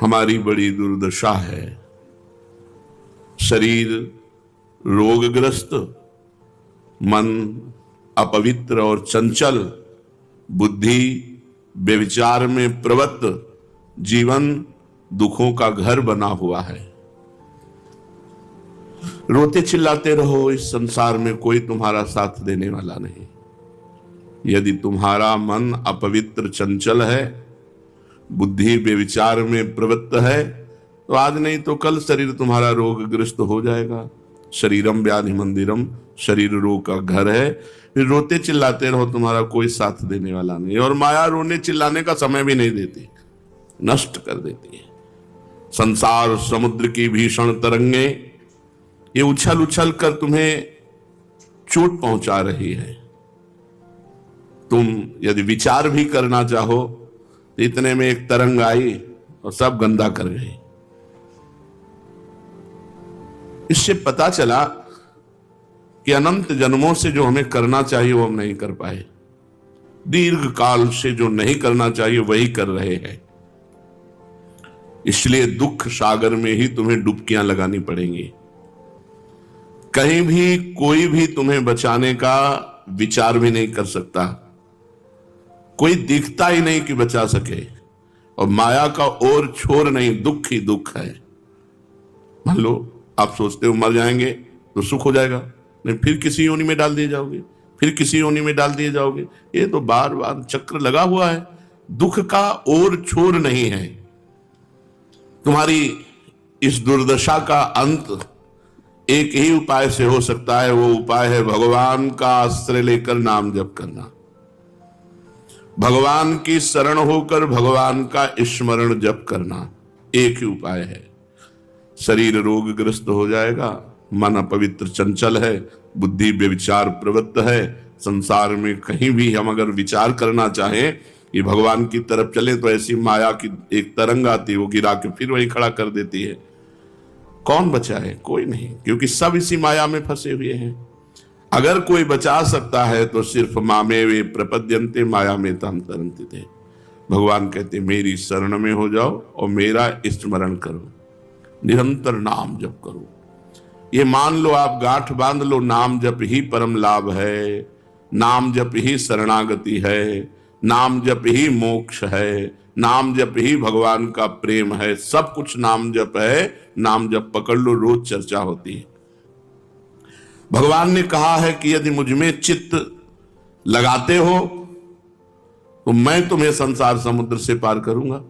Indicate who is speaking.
Speaker 1: हमारी बड़ी दुर्दशा है। शरीर रोगग्रस्त, मन अपवित्र और चंचल, बुद्धि व्यभिचार में प्रवृत्त, जीवन दुखों का घर बना हुआ है। रोते चिल्लाते रहो, इस संसार में कोई तुम्हारा साथ देने वाला नहीं। यदि तुम्हारा मन अपवित्र चंचल है, बुद्धि व्यभिचार में प्रवृत्त है, तो आज नहीं तो कल शरीर तुम्हारा रोगग्रस्त हो जाएगा। शरीरम व्याधि मंदिरम, शरीर रोग का घर है। फिर रोते चिल्लाते रहो, तुम्हारा कोई साथ देने वाला नहीं। और माया रोने चिल्लाने का समय भी नहीं देती, नष्ट कर देती है। संसार समुद्र की भीषण तरंगे ये उछल उछल कर तुम्हें चोट पहुंचा रही है। तुम यदि विचार भी करना चाहो तो इतने में एक तरंग आई और सब गंदा कर गई। इससे पता चला कि अनंत जन्मों से जो हमें करना चाहिए वो हम नहीं कर पाए, दीर्घ काल से जो नहीं करना चाहिए वही कर रहे हैं। इसलिए दुख सागर में ही तुम्हें डुबकियां लगानी पड़ेंगी। कहीं भी कोई भी तुम्हें बचाने का विचार भी नहीं कर सकता, कोई दिखता ही नहीं कि बचा सके। और माया का और छोर नहीं, दुख ही दुख है। मान लो आप सोचते हो मर जाएंगे तो सुख हो जाएगा, नहीं फिर किसी योनि में डाल दिए जाओगे, फिर किसी योनि में डाल दिए जाओगे। ये तो बार बार चक्र लगा हुआ है। दुख का और छोर नहीं है। तुम्हारी इस दुर्दशा का अंत एक ही उपाय से हो सकता है। वो उपाय है भगवान का आश्रय लेकर नाम जप करना, भगवान की शरण होकर भगवान का स्मरण जप करना। एक ही उपाय है। शरीर रोगग्रस्त हो जाएगा, मन अपवित्र चंचल है, बुद्धि व्यभिचार प्रवृत्त है। संसार में कहीं भी हम अगर विचार करना चाहें कि भगवान की तरफ चले तो ऐसी माया की एक तरंग आती है, वो गिरा के फिर वही खड़ा कर देती है। कौन बचा है? कोई नहीं, क्योंकि सब इसी माया में फंसे हुए हैं। अगर कोई बचा सकता है तो सिर्फ मामे वे प्रपद्यन्ते माया में तम तरन्ति थे। भगवान कहते मेरी शरण में हो जाओ और मेरा स्मरण करो, निरंतर नाम जप करो। ये मान लो, आप गांठ बांध लो, नाम जप ही परम लाभ है, नाम जप ही शरणागति है, नाम जप ही मोक्ष है, नाम जप ही भगवान का प्रेम है। सब कुछ नाम जप है। नाम जप पकड़ लो, रोज चर्चा होती है। भगवान ने कहा है कि यदि मुझ में चित्त लगाते हो तो मैं तुम्हें संसार समुद्र से पार करूंगा।